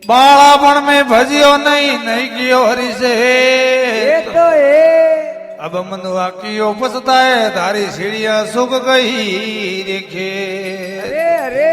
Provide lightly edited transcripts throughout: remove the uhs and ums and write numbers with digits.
बाला पण में भजियो नहीं नहीं कियो हरी से ये तो है अब मनुआ कियो पछता है धारी सीढ़िया सुख गई देखे अरे अरे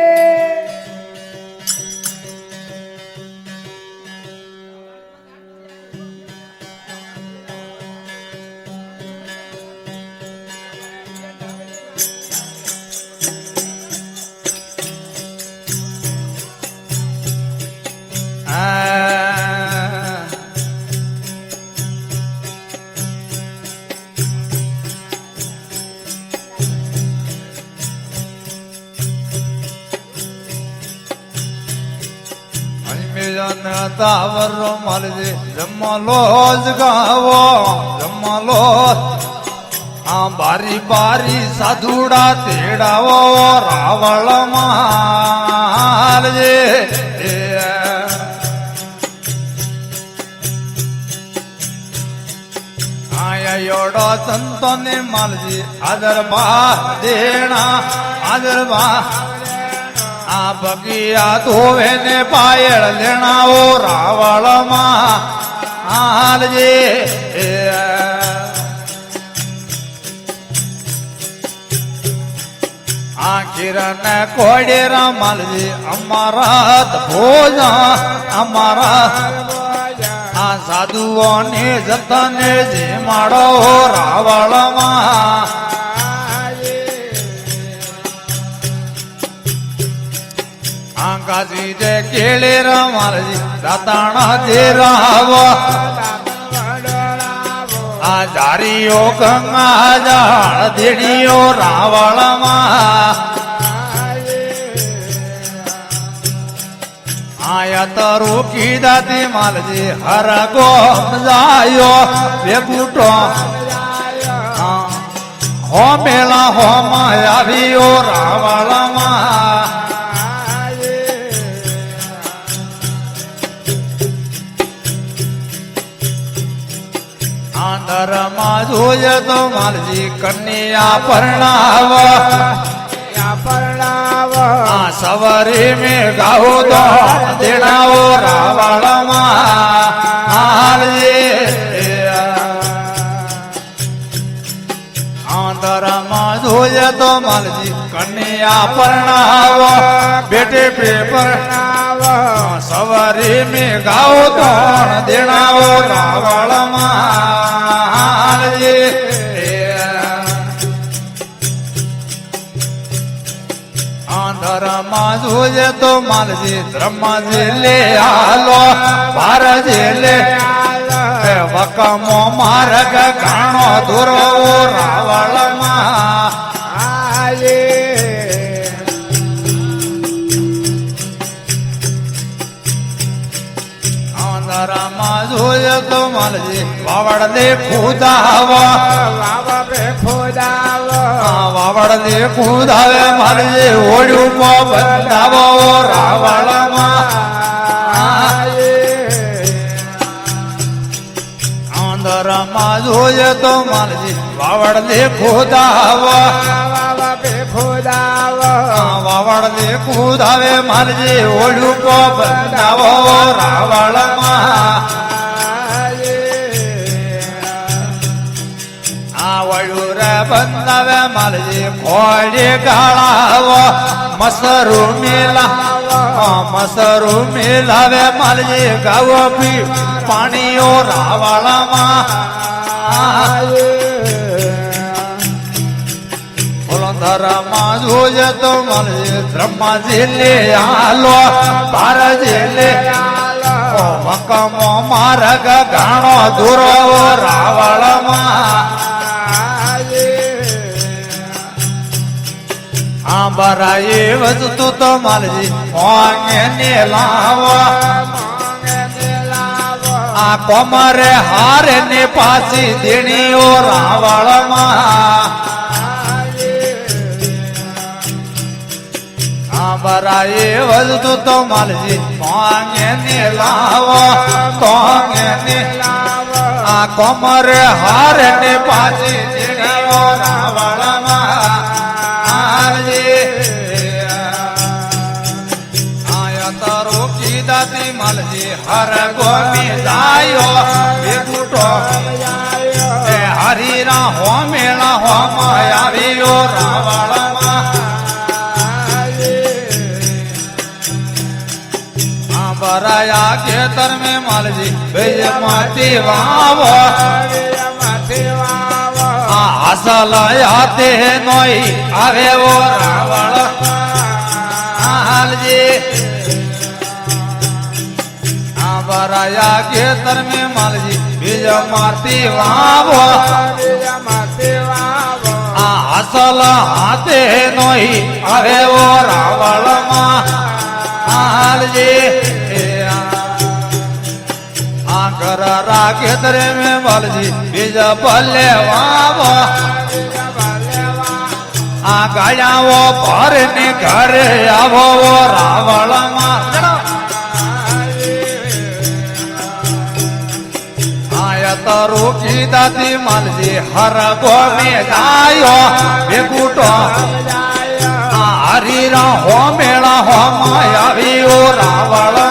तावर मालजे जमालो जगावो जमालो हाँ बारी बारी साधुड़ा तेड़ावो रावण मालजे आया योड़ो संतो ने मालजे आदर बा देना आदर बा आ बगिया धोवे ने पायल लेना ओ रावण मालजे आ किरण कोडेरा मालजे अमारा भोजा अमारा आ साधुओं ने जतने जे माड़ो रावण काजी जे केले रामाजी दाताना जे रावो आ जारियो गंगा जाड़ देड़ियो रावण आया तरू की दाती मालजी हर गो जायो बेबूटो हो मेला हो माया भी ओ रावण आंधर जोय तो मालजी कन्या परणाव सवरी में गाओ तो देनाओ रावण मालजी आंधर जोय तो मालजी कन्या परणाव बेटे पे परणाव सवरी में गाओ तो देनाओ रावण जोजे तो मालजी ब्रह्माजी ले आलो भारजी ले वकमो मार्ग घाणो दुरो रावण जोजे तो मालजी वावड़ दे खुदावा वावड़ दे खुदावे मालजी ओड़ू को बंदावो रावण आंधर जोजे तो मालजी वावड़ दे खुदावा वावड़ दे खुदावे मालजी ओड़ू को बंदावो रावण बंदावे मालजी खोड़ी गाड़ावो मसरू मिलावे मालजी गावो भी पानी ओ रावण धर जोजे तो मालजी ब्रह्मा जी ले आलो भारजी ले मकमो मार्ग घाणो दुरो रावण बराये वस्तु तो मालजी मोंगे नीलावा आ कोमरे हारे ने पासी देनी ओ रावण बराये वस्तु तो मालजी मोंगे नीलावा आ कोमरे हारे ने पासी देनी ओ रावण आया तारो की કીધાથી માલજી હર ગોમી જાયો બેગુટો એ હરીરા હોમેલા હોમ આવ્યો રાવળમાં બરાયા ખેતર મેં માલજી બેજ માટી વાવો હાસલ યાતે નોઈ આવે ઓ રાવળ હાલજી બરાયા ખેતર મેં માલજી બેજ માટી વાવો હાસલ હાથે નોઈ આવે ઓ રાવળમાં હાલજી कर राखे तरे में बालजी बीज भले वावो आ गाया वो भर ने घर आवो वो रावण आया तरो की दादी मालजी हर गो में गायो बेगुटो हरीरा हो मेला हो माया भी ओ रावण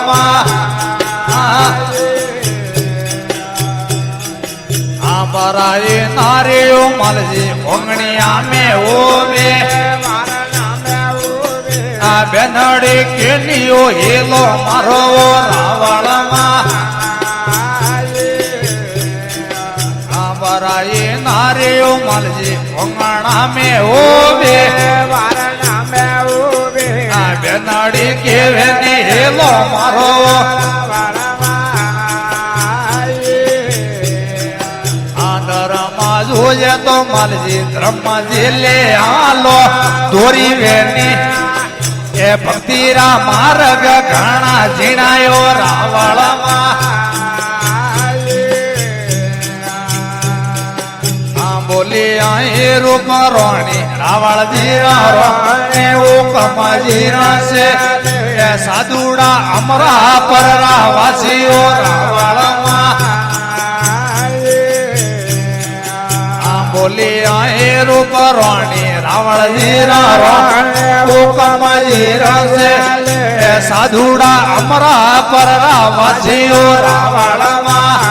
बराए नारियो मालजी ओंगणिया में ओवे आ बेनड़ी के लियो हेलो मारो रावण बराए नारियो मालजी ओंगणा में ओवे आ बेनड़ी के वेनी हेलो मारो જોજે તો માલજી બ્રહ્માજી લે આલો દોરી વેની એ ભક્તિરા માર્ગ ઘણા જીણાયો રાવળમાં બોલી અહીં રૂપ રોણી રાવળજી રોણે ઓ કમાજી રાસે એ સાદુડા અમરા પર વાસીઓ રાવળમાં બોલી આહે રૂપ રોણી રાવળજી રોણે કમાજી રસે એ સાધુડા અમરા પર વાસીઓ રાવળમાં